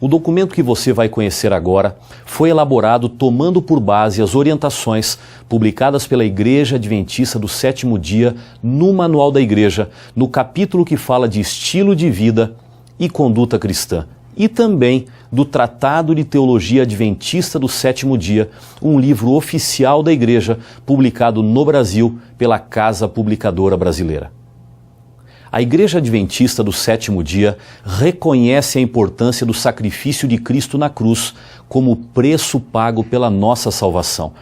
O documento que você vai conhecer agora foi elaborado tomando por base as orientações publicadas pela Igreja Adventista do Sétimo Dia no Manual da Igreja, no capítulo que fala de estilo de vida e conduta cristã, e também do Tratado de Teologia Adventista do Sétimo Dia, um livro oficial da Igreja publicado no Brasil pela Casa Publicadora Brasileira. A Igreja Adventista do Sétimo Dia reconhece a importância do sacrifício de Cristo na cruz como preço pago pela nossa salvação.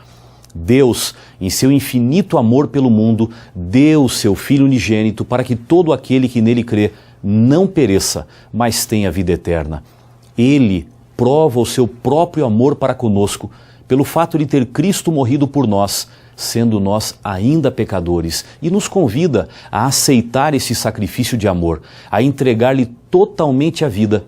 Deus, em seu infinito amor pelo mundo, deu o seu Filho unigênito para que todo aquele que nele crê não pereça, mas tenha vida eterna. Ele prova o seu próprio amor para conosco pelo fato de ter Cristo morrido por nós, sendo nós ainda pecadores, e nos convida a aceitar esse sacrifício de amor, a entregar-lhe totalmente a vida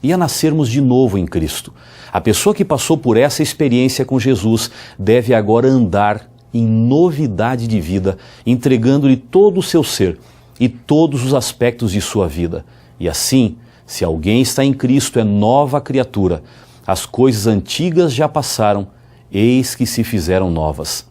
e a nascermos de novo em Cristo. A pessoa que passou por essa experiência com Jesus deve agora andar em novidade de vida, entregando-lhe todo o seu ser e todos os aspectos de sua vida. E assim, se alguém está em Cristo, é nova criatura. As coisas antigas já passaram, eis que se fizeram novas.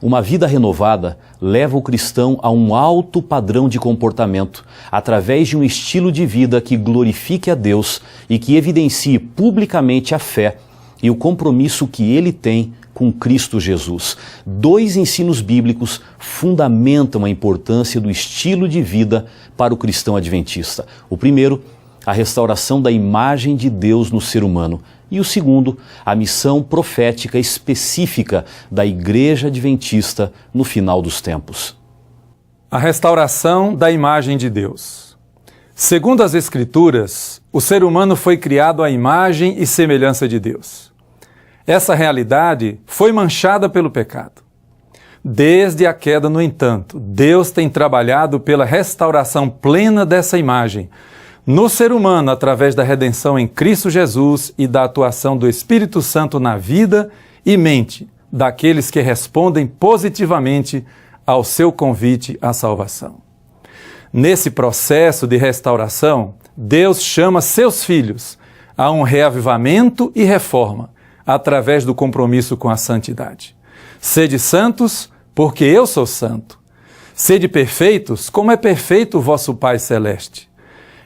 Uma vida renovada leva o cristão a um alto padrão de comportamento, através de um estilo de vida que glorifique a Deus e que evidencie publicamente a fé e o compromisso que ele tem com Cristo Jesus. Dois ensinos bíblicos fundamentam a importância do estilo de vida para o cristão adventista. O primeiro, a restauração da imagem de Deus no ser humano. E o segundo, a missão profética específica da Igreja Adventista no final dos tempos. A restauração da imagem de Deus. Segundo as Escrituras, o ser humano foi criado à imagem e semelhança de Deus. Essa realidade foi manchada pelo pecado. Desde a queda, no entanto, Deus tem trabalhado pela restauração plena dessa imagem no ser humano, através da redenção em Cristo Jesus e da atuação do Espírito Santo na vida e mente daqueles que respondem positivamente ao seu convite à salvação. Nesse processo de restauração, Deus chama seus filhos a um reavivamento e reforma, através do compromisso com a santidade. Sede santos, porque eu sou santo. Sede perfeitos, como é perfeito o vosso Pai Celeste.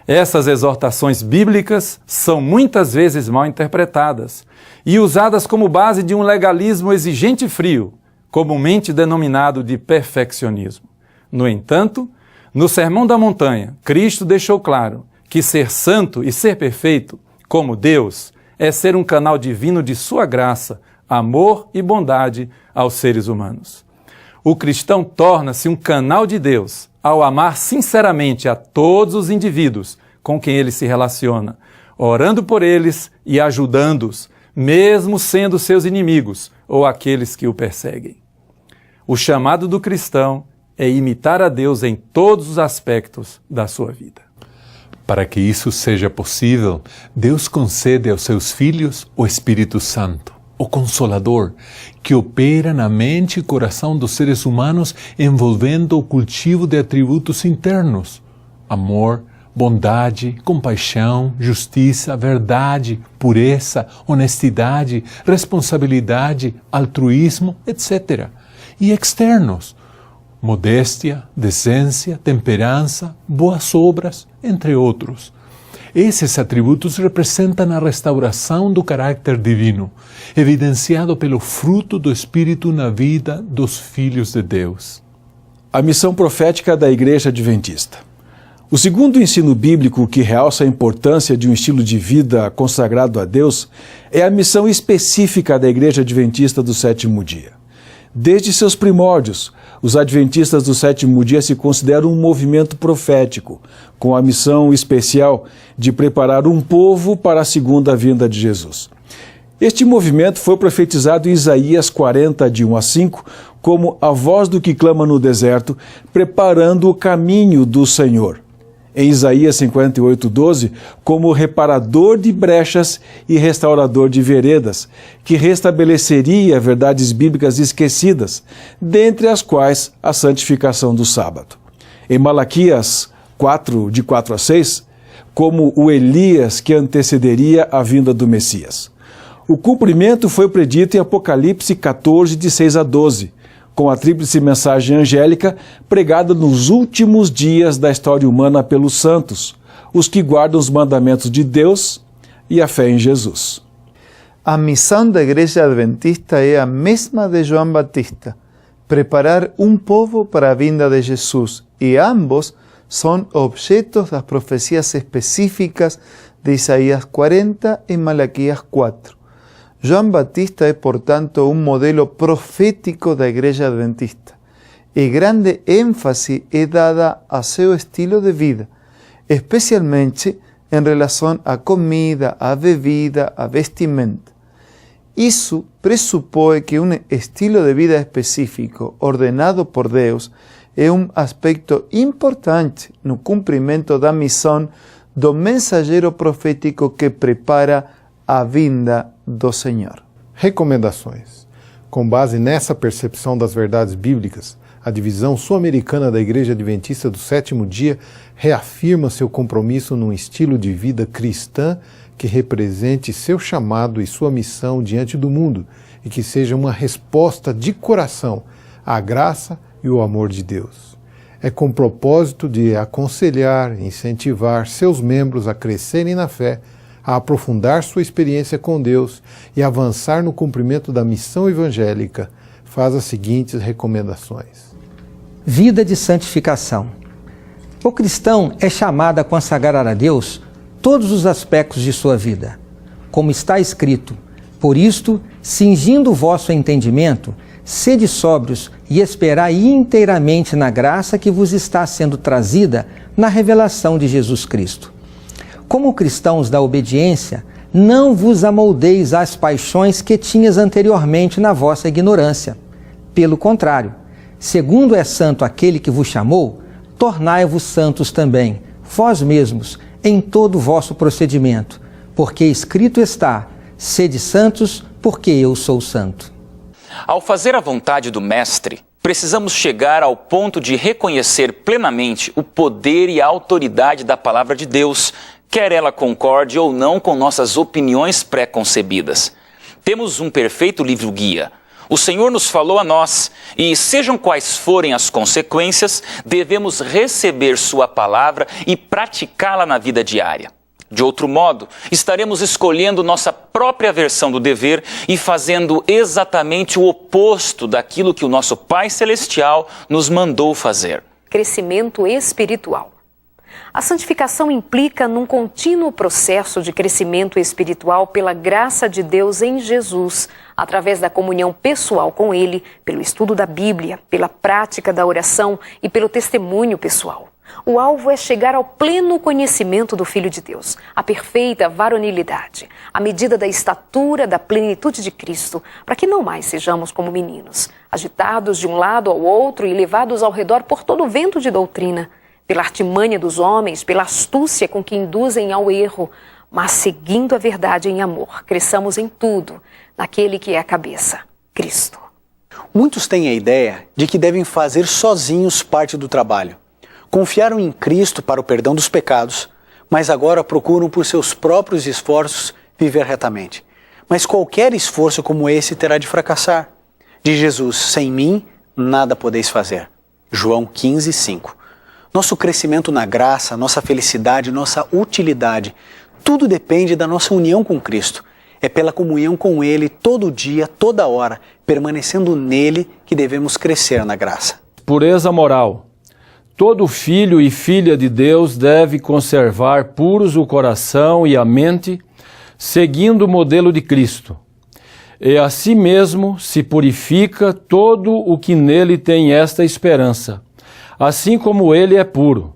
Essas exortações bíblicas são muitas vezes mal interpretadas e usadas como base de um legalismo exigente e frio, comumente denominado de perfeccionismo. No entanto, no Sermão da Montanha, Cristo deixou claro que ser santo e ser perfeito, como Deus, é ser um canal divino de sua graça, amor e bondade aos seres humanos. O cristão torna-se um canal de Deus ao amar sinceramente a todos os indivíduos com quem ele se relaciona, orando por eles e ajudando-os, mesmo sendo seus inimigos ou aqueles que o perseguem. O chamado do cristão é imitar a Deus em todos os aspectos da sua vida. Para que isso seja possível, Deus concede aos seus filhos o Espírito Santo, o Consolador, que opera na mente e coração dos seres humanos, envolvendo o cultivo de atributos internos: amor, bondade, compaixão, justiça, verdade, pureza, honestidade, responsabilidade, altruísmo, etc. E externos: modéstia, decência, temperança, boas obras, entre outros. Esses atributos representam a restauração do caráter divino, evidenciado pelo fruto do Espírito na vida dos filhos de Deus. A missão profética da Igreja Adventista. O segundo ensino bíblico que realça a importância de um estilo de vida consagrado a Deus é a missão específica da Igreja Adventista do Sétimo Dia. Desde seus primórdios, os Adventistas do Sétimo Dia se consideram um movimento profético, com a missão especial de preparar um povo para a segunda vinda de Jesus. Este movimento foi profetizado em Isaías 40, de 1 a 5, como a voz do que clama no deserto, preparando o caminho do Senhor. Em Isaías 58, 12, como reparador de brechas e restaurador de veredas, que restabeleceria verdades bíblicas esquecidas, dentre as quais a santificação do sábado. Em Malaquias 4, de 4 a 6, como o Elias que antecederia a vinda do Messias. O cumprimento foi predito em Apocalipse 14, de 6 a 12, com a tríplice mensagem angélica pregada nos últimos dias da história humana pelos santos, os que guardam os mandamentos de Deus e a fé em Jesus. A missão da Igreja Adventista é a mesma de João Batista, preparar um povo para a vinda de Jesus, e ambos são objetos das profecias específicas de Isaías 40 e Malaquias 4. João Batista é, portanto, um modelo profético da Igreja Adventista, e grande ênfase é dada a seu estilo de vida, especialmente em relação à comida, à bebida, à vestimenta. Isso pressupõe que um estilo de vida específico, ordenado por Deus, é um aspecto importante no cumprimento da missão do mensageiro profético que prepara a vinda do Senhor. Recomendações. Com base nessa percepção das verdades bíblicas, a divisão sul-americana da Igreja Adventista do Sétimo Dia reafirma seu compromisso num estilo de vida cristã que represente seu chamado e sua missão diante do mundo e que seja uma resposta de coração à graça e o amor de Deus. É com o propósito de aconselhar e incentivar seus membros a crescerem na fé, a aprofundar sua experiência com Deus e avançar no cumprimento da missão evangélica, faz as seguintes recomendações. Vida de santificação. O cristão é chamado a consagrar a Deus todos os aspectos de sua vida. Como está escrito, por isto, cingindo o vosso entendimento, sede sóbrios e esperai inteiramente na graça que vos está sendo trazida na revelação de Jesus Cristo. Como cristãos da obediência, não vos amoldeis às paixões que tinhas anteriormente na vossa ignorância. Pelo contrário, segundo é santo aquele que vos chamou, tornai-vos santos também, vós mesmos, em todo o vosso procedimento, porque escrito está, sede santos, porque eu sou santo. Ao fazer a vontade do Mestre, precisamos chegar ao ponto de reconhecer plenamente o poder e a autoridade da palavra de Deus, quer ela concorde ou não com nossas opiniões pré-concebidas. Temos um perfeito livro-guia. O Senhor nos falou a nós, e sejam quais forem as consequências, devemos receber sua palavra e praticá-la na vida diária. De outro modo, estaremos escolhendo nossa própria versão do dever e fazendo exatamente o oposto daquilo que o nosso Pai Celestial nos mandou fazer. Crescimento espiritual. A santificação implica num contínuo processo de crescimento espiritual pela graça de Deus em Jesus, através da comunhão pessoal com Ele, pelo estudo da Bíblia, pela prática da oração e pelo testemunho pessoal. O alvo é chegar ao pleno conhecimento do Filho de Deus, a perfeita varonilidade, a medida da estatura da plenitude de Cristo, para que não mais sejamos como meninos, agitados de um lado ao outro e levados ao redor por todo o vento de doutrina, pela artimanha dos homens, pela astúcia com que induzem ao erro, mas seguindo a verdade em amor, cresçamos em tudo, naquele que é a cabeça, Cristo. Muitos têm a ideia de que devem fazer sozinhos parte do trabalho. Confiaram em Cristo para o perdão dos pecados, mas agora procuram por seus próprios esforços viver retamente. Mas qualquer esforço como esse terá de fracassar. De Jesus, sem mim, nada podeis fazer. João 15, 5. Nosso crescimento na graça, nossa felicidade, nossa utilidade, tudo depende da nossa união com Cristo. É pela comunhão com Ele todo dia, toda hora, permanecendo nele, que devemos crescer na graça. Pureza moral. Todo filho e filha de Deus deve conservar puros o coração e a mente, seguindo o modelo de Cristo. E a si mesmo se purifica todo o que nele tem esta esperança, assim como ele é puro.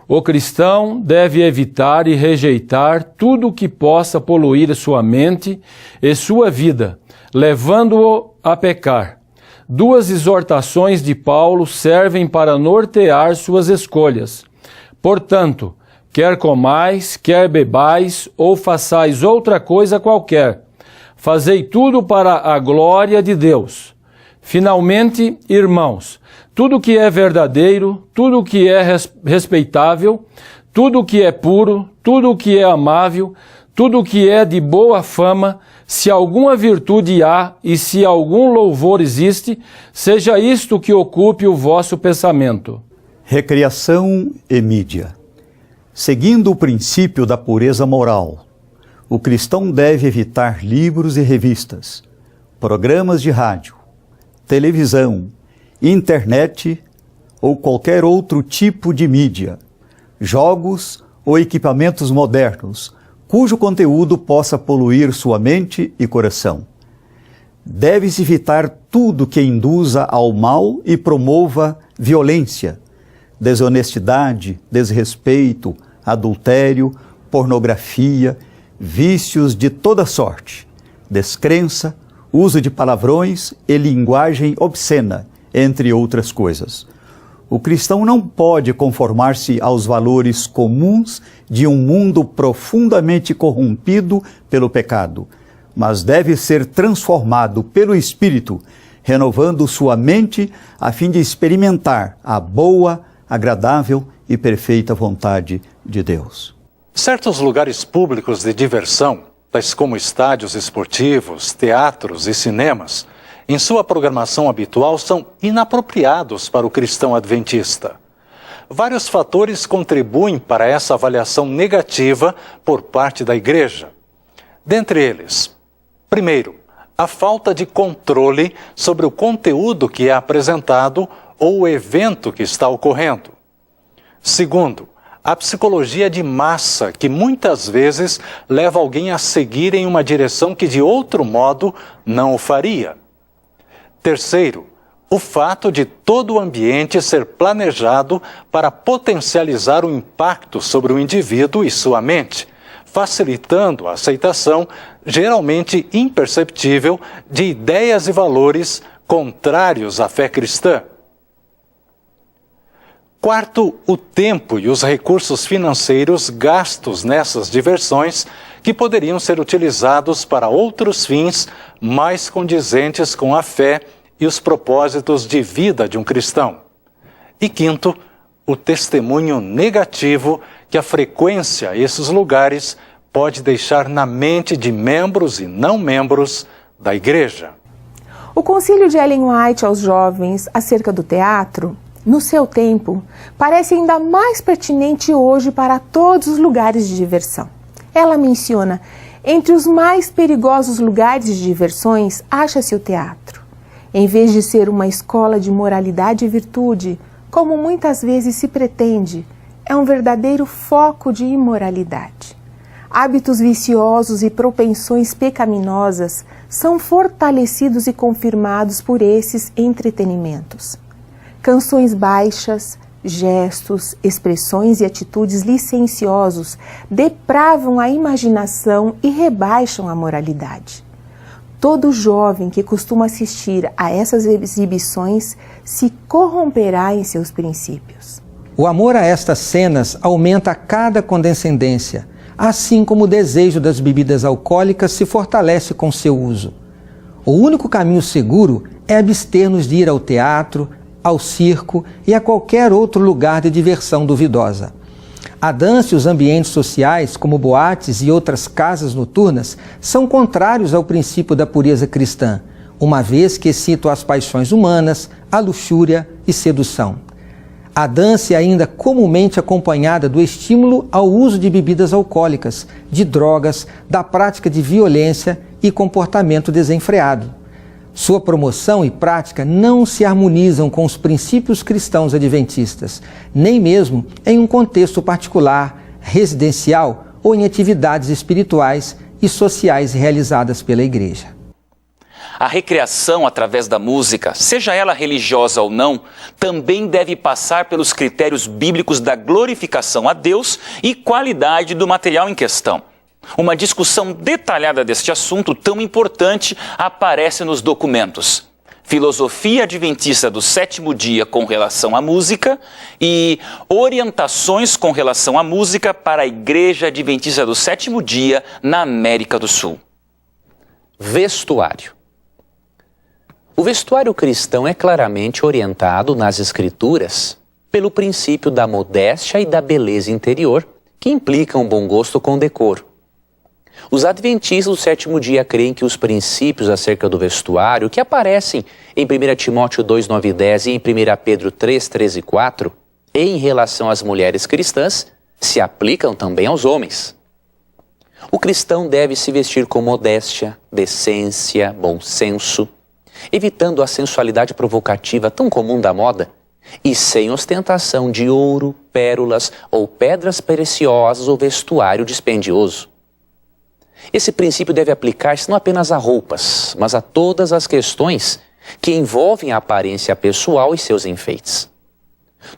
O cristão deve evitar e rejeitar tudo o que possa poluir sua mente e sua vida, levando-o a pecar. Duas exortações de Paulo servem para nortear suas escolhas. Portanto, quer comais, quer bebais, ou façais outra coisa qualquer, fazei tudo para a glória de Deus. Finalmente, irmãos, tudo que é verdadeiro, tudo que é respeitável, tudo o que é puro, tudo o que é amável, tudo o que é de boa fama, se alguma virtude há e se algum louvor existe, seja isto que ocupe o vosso pensamento. Recreação e mídia. Seguindo o princípio da pureza moral, o cristão deve evitar livros e revistas, programas de rádio, televisão, internet ou qualquer outro tipo de mídia, jogos ou equipamentos modernos, cujo conteúdo possa poluir sua mente e coração. Deve-se evitar tudo que induza ao mal e promova violência, desonestidade, desrespeito, adultério, pornografia, vícios de toda sorte, descrença, uso de palavrões e linguagem obscena, entre outras coisas. O cristão não pode conformar-se aos valores comuns de um mundo profundamente corrompido pelo pecado, mas deve ser transformado pelo Espírito, renovando sua mente a fim de experimentar a boa, agradável e perfeita vontade de Deus. Certos lugares públicos de diversão, tais como estádios esportivos, teatros e cinemas, em sua programação habitual são inapropriados para o cristão adventista. Vários fatores contribuem para essa avaliação negativa por parte da igreja. Dentre eles, primeiro, a falta de controle sobre o conteúdo que é apresentado ou o evento que está ocorrendo. Segundo, a psicologia de massa, que muitas vezes leva alguém a seguir em uma direção que de outro modo não o faria. Terceiro, o fato de todo o ambiente ser planejado para potencializar o impacto sobre o indivíduo e sua mente, facilitando a aceitação, geralmente imperceptível, de ideias e valores contrários à fé cristã. Quarto, o tempo e os recursos financeiros gastos nessas diversões que poderiam ser utilizados para outros fins mais condizentes com a fé e os propósitos de vida de um cristão. E quinto, o testemunho negativo que a frequência a esses lugares pode deixar na mente de membros e não membros da igreja. O conselho de Ellen White aos jovens acerca do teatro, no seu tempo, parece ainda mais pertinente hoje para todos os lugares de diversão. Ela menciona, entre os mais perigosos lugares de diversões, acha-se o teatro. Em vez de ser uma escola de moralidade e virtude, como muitas vezes se pretende, é um verdadeiro foco de imoralidade. Hábitos viciosos e propensões pecaminosas são fortalecidos e confirmados por esses entretenimentos. Canções baixas, gestos, expressões e atitudes licenciosos depravam a imaginação e rebaixam a moralidade. Todo jovem que costuma assistir a essas exibições se corromperá em seus princípios. O amor a estas cenas aumenta a cada condescendência, assim como o desejo das bebidas alcoólicas se fortalece com seu uso. O único caminho seguro é abster-nos de ir ao teatro, ao circo e a qualquer outro lugar de diversão duvidosa. A dança e os ambientes sociais, como boates e outras casas noturnas, são contrários ao princípio da pureza cristã, uma vez que excitam as paixões humanas, a luxúria e sedução. A dança é ainda comumente acompanhada do estímulo ao uso de bebidas alcoólicas, de drogas, da prática de violência e comportamento desenfreado. Sua promoção e prática não se harmonizam com os princípios cristãos adventistas, nem mesmo em um contexto particular, residencial ou em atividades espirituais e sociais realizadas pela igreja. A recreação através da música, seja ela religiosa ou não, também deve passar pelos critérios bíblicos da glorificação a Deus e qualidade do material em questão. Uma discussão detalhada deste assunto tão importante aparece nos documentos Filosofia Adventista do Sétimo Dia com relação à música e Orientações com relação à música para a Igreja Adventista do Sétimo Dia na América do Sul. Vestuário. O vestuário cristão é claramente orientado nas Escrituras pelo princípio da modéstia e da beleza interior, que implicam bom gosto com decoro. Os adventistas do sétimo dia creem que os princípios acerca do vestuário, que aparecem em 1 Timóteo 2, 9 e 10 e em 1 Pedro 3, 13 e 4, em relação às mulheres cristãs, se aplicam também aos homens. O cristão deve se vestir com modéstia, decência, bom senso, evitando a sensualidade provocativa tão comum da moda, e sem ostentação de ouro, pérolas ou pedras preciosas ou vestuário dispendioso. Esse princípio deve aplicar-se não apenas a roupas, mas a todas as questões que envolvem a aparência pessoal e seus enfeites.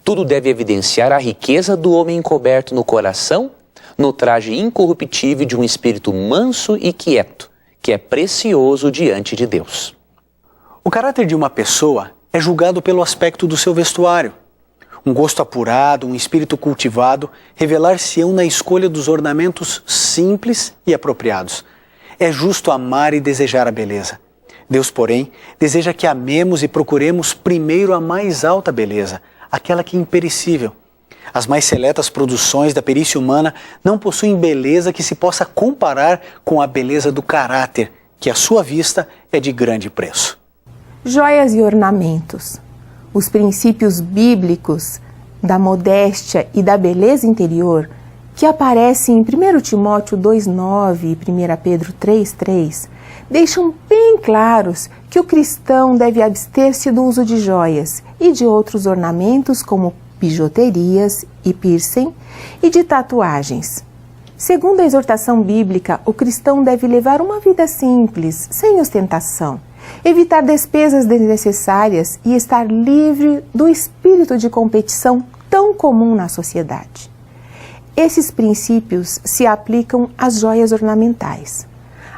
Tudo deve evidenciar a riqueza do homem encoberto no coração, no traje incorruptível de um espírito manso e quieto, que é precioso diante de Deus. O caráter de uma pessoa é julgado pelo aspecto do seu vestuário. Um gosto apurado, um espírito cultivado, revelar-se-ão na escolha dos ornamentos simples e apropriados. É justo amar e desejar a beleza. Deus, porém, deseja que amemos e procuremos primeiro a mais alta beleza, aquela que é imperecível. As mais seletas produções da perícia humana não possuem beleza que se possa comparar com a beleza do caráter, que à sua vista é de grande preço. Joias e ornamentos. Os princípios bíblicos da modéstia e da beleza interior, que aparecem em 1 Timóteo 2,9 e 1 Pedro 3,3, deixam bem claros que o cristão deve abster-se do uso de joias e de outros ornamentos como bijuterias e piercing e de tatuagens. Segundo a exortação bíblica, o cristão deve levar uma vida simples, sem ostentação, evitar despesas desnecessárias e estar livre do espírito de competição tão comum na sociedade. Esses princípios se aplicam às joias ornamentais.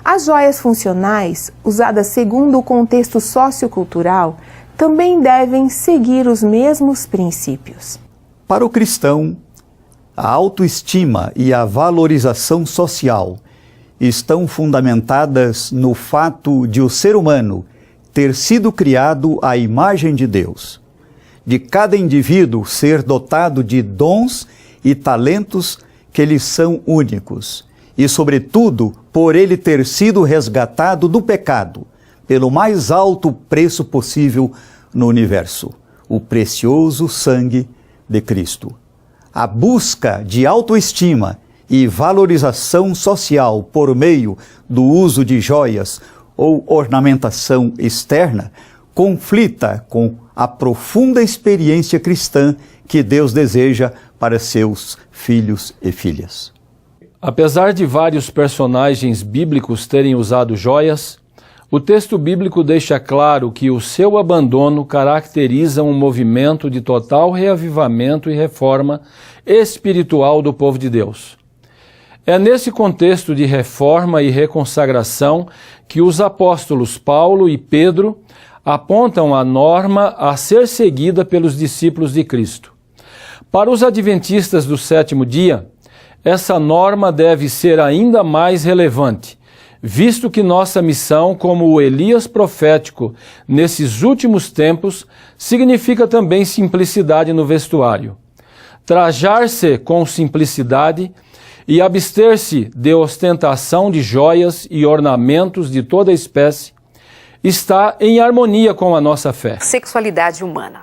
As joias funcionais, usadas segundo o contexto sociocultural, também devem seguir os mesmos princípios. Para o cristão, a autoestima e a valorização social estão fundamentadas no fato de o ser humano ter sido criado à imagem de Deus, de cada indivíduo ser dotado de dons e talentos que lhe são únicos, e, sobretudo, por ele ter sido resgatado do pecado, pelo mais alto preço possível no universo, o precioso sangue de Cristo. A busca de autoestima e valorização social por meio do uso de joias ou ornamentação externa conflita com a profunda experiência cristã que Deus deseja para seus filhos e filhas. Apesar de vários personagens bíblicos terem usado joias, o texto bíblico deixa claro que o seu abandono caracteriza um movimento de total reavivamento e reforma espiritual do povo de Deus. É nesse contexto de reforma e reconsagração que os apóstolos Paulo e Pedro apontam a norma a ser seguida pelos discípulos de Cristo. Para os adventistas do sétimo dia, essa norma deve ser ainda mais relevante, visto que nossa missão como o Elias profético nesses últimos tempos significa também simplicidade no vestuário. Trajar-se com simplicidade e abster-se de ostentação de joias e ornamentos de toda espécie está em harmonia com a nossa fé. Sexualidade humana.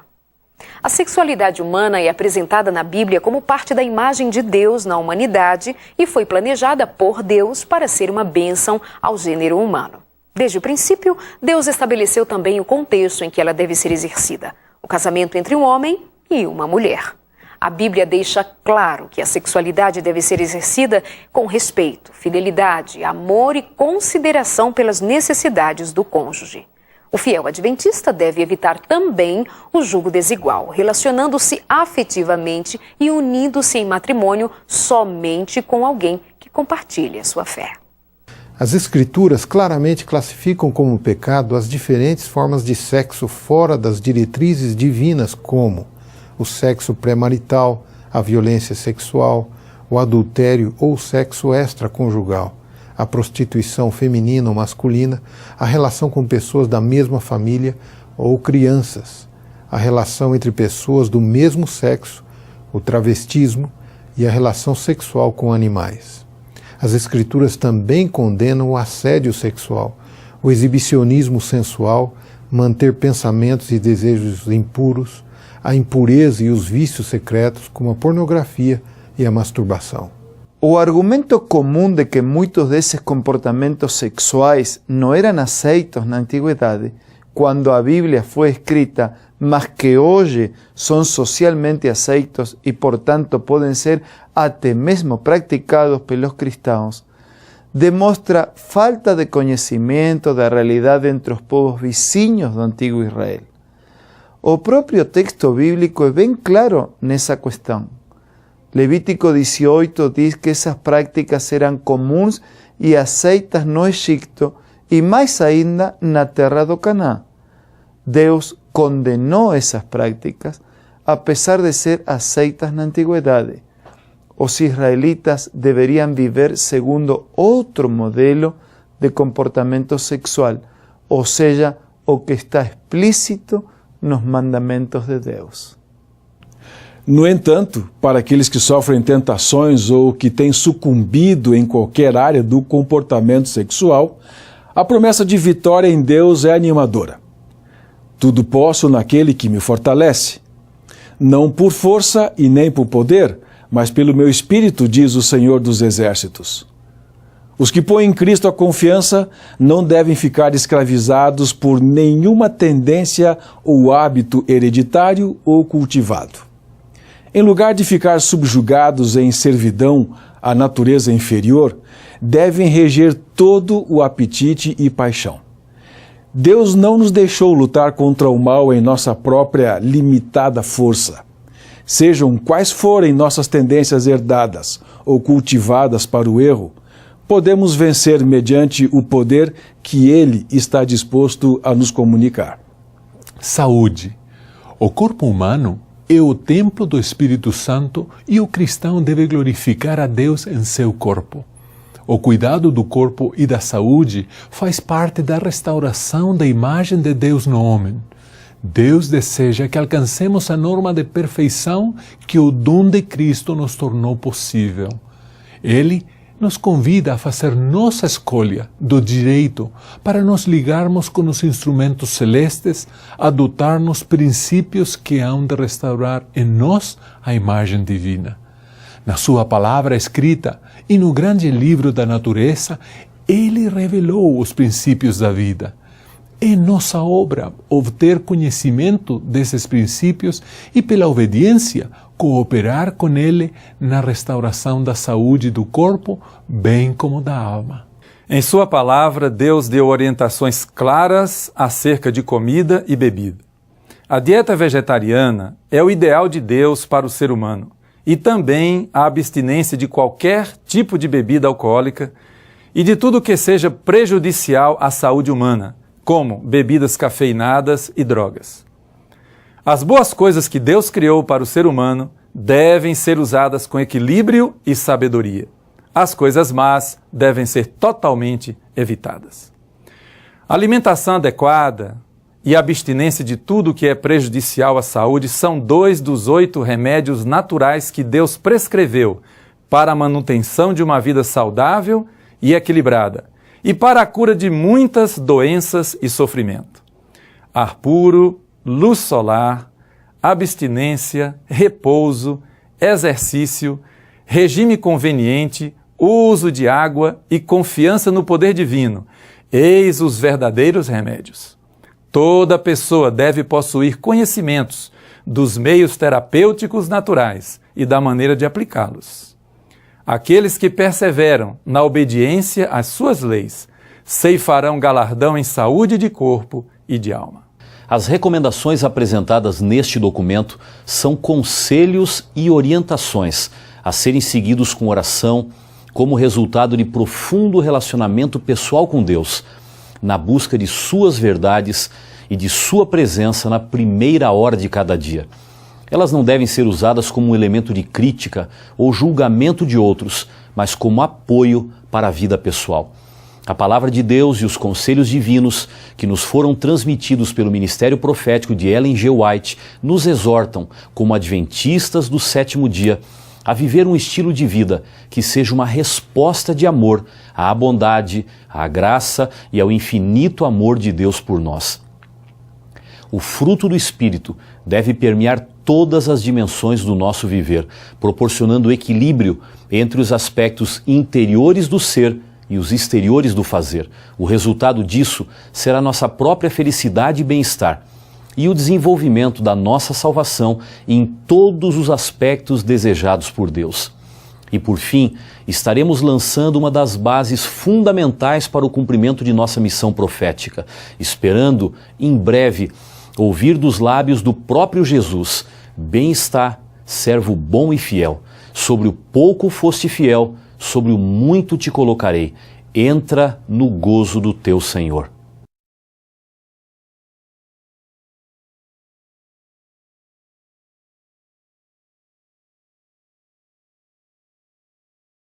A sexualidade humana é apresentada na Bíblia como parte da imagem de Deus na humanidade e foi planejada por Deus para ser uma bênção ao gênero humano. Desde o princípio, Deus estabeleceu também o contexto em que ela deve ser exercida: o casamento entre um homem e uma mulher. A Bíblia deixa claro que a sexualidade deve ser exercida com respeito, fidelidade, amor e consideração pelas necessidades do cônjuge. O fiel adventista deve evitar também o jugo desigual, relacionando-se afetivamente e unindo-se em matrimônio somente com alguém que compartilhe a sua fé. As Escrituras claramente classificam como pecado as diferentes formas de sexo fora das diretrizes divinas, como o sexo pré-marital, a violência sexual, o adultério ou sexo extraconjugal, a prostituição feminina ou masculina, a relação com pessoas da mesma família ou crianças, a relação entre pessoas do mesmo sexo, o travestismo e a relação sexual com animais. As Escrituras também condenam o assédio sexual, o exibicionismo sensual, manter pensamentos e desejos impuros, a impureza e os vícios secretos, como a pornografia e a masturbação. O argumento comum de que muitos desses comportamentos sexuais não eram aceitos na antiguidade, quando a Bíblia foi escrita, mas que hoje são socialmente aceitos e, portanto, podem ser até mesmo praticados pelos cristãos, demonstra falta de conhecimento da realidade entre os povos vizinhos do antigo Israel. O próprio texto bíblico é bem claro nessa questão. Levítico 18 diz que essas práticas eram comuns e aceitas no Egito e mais ainda na terra do Canaã. Deus condenou essas práticas, apesar de ser aceitas na antiguidade. Os israelitas deveriam viver segundo outro modelo de comportamento sexual, ou seja, o que está explícito nos mandamentos de Deus. No entanto, para aqueles que sofrem tentações ou que têm sucumbido em qualquer área do comportamento sexual, a promessa de vitória em Deus é animadora. Tudo posso naquele que me fortalece. Não por força e nem por poder, mas pelo meu Espírito, diz o Senhor dos Exércitos. Os que põem em Cristo a confiança não devem ficar escravizados por nenhuma tendência ou hábito hereditário ou cultivado. Em lugar de ficar subjugados em servidão à natureza inferior, devem reger todo o apetite e paixão. Deus não nos deixou lutar contra o mal em nossa própria limitada força. Sejam quais forem nossas tendências herdadas ou cultivadas para o erro, podemos vencer mediante o poder que Ele está disposto a nos comunicar. Saúde. O corpo humano é o templo do Espírito Santo e o cristão deve glorificar a Deus em seu corpo. O cuidado do corpo e da saúde faz parte da restauração da imagem de Deus no homem. Deus deseja que alcancemos a norma de perfeição que o dom de Cristo nos tornou possível. Ele nos convida a fazer nossa escolha do direito para nos ligarmos com os instrumentos celestes, adotar-nos princípios que hão de restaurar em nós a imagem divina. Na sua palavra escrita e no grande livro da natureza, Ele revelou os princípios da vida. É nossa obra obter conhecimento desses princípios e, pela obediência, cooperar com Ele na restauração da saúde do corpo, bem como da alma. Em sua palavra, Deus deu orientações claras acerca de comida e bebida. A dieta vegetariana é o ideal de Deus para o ser humano e também a abstinência de qualquer tipo de bebida alcoólica e de tudo que seja prejudicial à saúde humana, como bebidas cafeinadas e drogas. As boas coisas que Deus criou para o ser humano devem ser usadas com equilíbrio e sabedoria. As coisas más devem ser totalmente evitadas. A alimentação adequada e a abstinência de tudo que é prejudicial à saúde são 2 dos 8 remédios naturais que Deus prescreveu para a manutenção de uma vida saudável e equilibrada e para a cura de muitas doenças e sofrimento. Ar puro, luz solar, abstinência, repouso, exercício, regime conveniente, uso de água e confiança no poder divino. Eis os verdadeiros remédios. Toda pessoa deve possuir conhecimentos dos meios terapêuticos naturais e da maneira de aplicá-los. Aqueles que perseveram na obediência às suas leis ceifarão galardão em saúde de corpo e de alma. As recomendações apresentadas neste documento são conselhos e orientações a serem seguidos com oração, como resultado de profundo relacionamento pessoal com Deus, na busca de suas verdades e de sua presença na primeira hora de cada dia. Elas não devem ser usadas como um elemento de crítica ou julgamento de outros, mas como apoio para a vida pessoal. A palavra de Deus e os conselhos divinos que nos foram transmitidos pelo ministério profético de Ellen G. White nos exortam, como adventistas do sétimo dia, a viver um estilo de vida que seja uma resposta de amor à bondade, à graça e ao infinito amor de Deus por nós. O fruto do Espírito deve permear todas as dimensões do nosso viver, proporcionando equilíbrio entre os aspectos interiores do ser e os exteriores do fazer. O resultado disso será nossa própria felicidade e bem-estar e o desenvolvimento da nossa salvação em todos os aspectos desejados por Deus. E por fim, estaremos lançando uma das bases fundamentais para o cumprimento de nossa missão profética, esperando, em breve, ouvir dos lábios do próprio Jesus: bem está, servo bom e fiel. Sobre o pouco foste fiel, sobre o muito te colocarei. Entra no gozo do teu Senhor.